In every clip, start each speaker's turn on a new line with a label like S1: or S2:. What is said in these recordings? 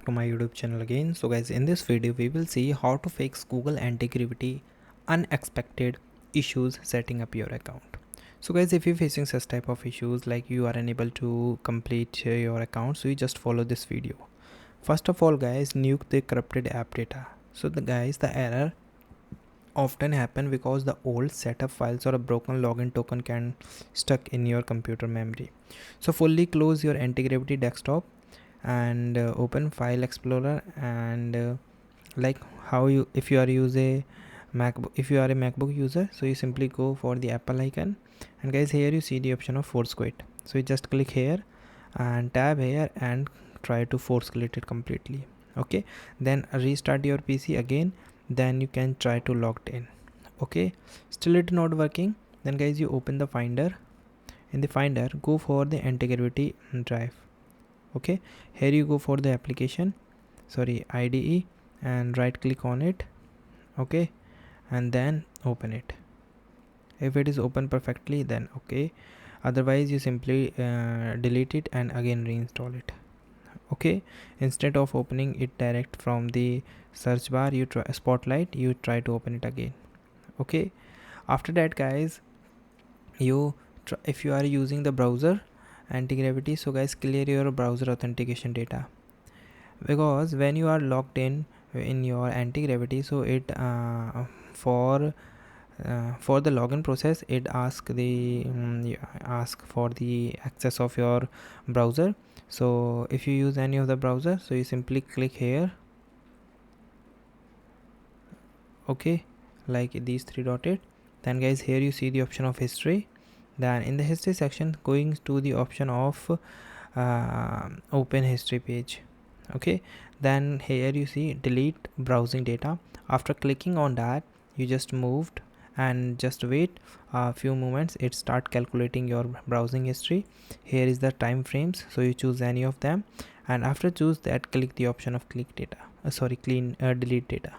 S1: To my YouTube channel again. So guys, in this video we will see how to fix Google Antigravity unexpected issues setting up your account. So guys, if you're facing such type of issues like you are unable to complete your account, so you just follow this video. First of all guys, nuke the corrupted app data. So the error often happen because the old setup files or a broken login token can stuck in your computer memory. So fully close your Antigravity desktop and open file explorer and like how you if you are a MacBook user, so you simply go for the Apple icon, and guys here you see the option of force quit. So you just click here and tab here and try to force quit it completely. Okay, then restart your PC again, then you can try to logged in. Okay, still it not working, then guys you open the finder. In the finder, go for the Antigravity drive. Okay, here you go for the application, sorry, IDE, and right click on it. Okay, and then open it. If it is open perfectly, then okay, otherwise you simply delete it and again reinstall it. Okay, instead of opening it direct from the search bar, you try Spotlight, you try to open it again. Okay, after that guys, if you are using the browser Antigravity, so guys clear your browser authentication data, because when you are logged in your Antigravity, so it for the login process it ask for the access of your browser. So if you use any of the browser, so you simply click here. Okay, like these three dotted, then guys here you see the option of history. Then in the history section, going to the option of open history page. Okay, then here you see delete browsing data. After clicking on that, you just moved and just wait a few moments, it start calculating your browsing history. Here is the time frames, so you choose any of them, and after choose that, click the option of click data clean delete data.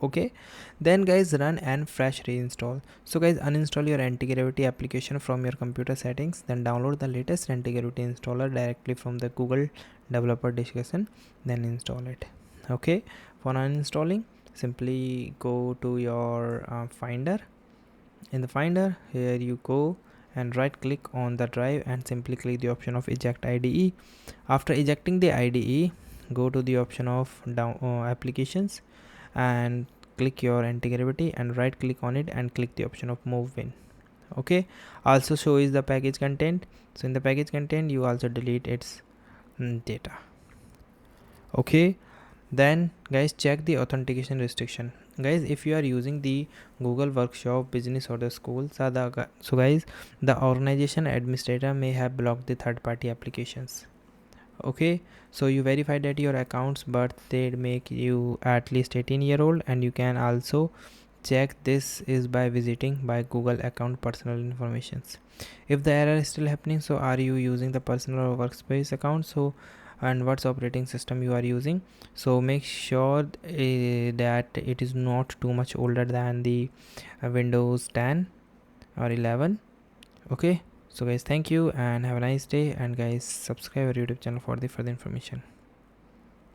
S1: Okay, then guys run and fresh reinstall. So guys, uninstall your Antigravity application from your computer settings, then download the latest Antigravity installer directly from the Google developer discussion, then install it. Okay, for uninstalling, simply go to your finder. In the finder, here you go and right click on the drive and simply click the option of eject IDE. After ejecting the IDE, go to the option of applications and click your Antigravity and right click on it and click the option of move in. Okay, also show is the package content. So in the package content, you also delete its data. Okay, then guys check the authentication restriction. Guys, if you are using the Google Workshop, business or the school, so guys, the organization administrator may have blocked the third-party applications. Okay, so you verify that your accounts but they make you at least 18-year-old, and you can also check this is by visiting by Google account personal informations. If the error is still happening, so are you using the personal or workspace account, so and what's operating system you are using, so make sure that it is not too much older than the Windows 10 or 11. Okay, so guys, thank you and have a nice day, and guys subscribe our YouTube channel for the further information.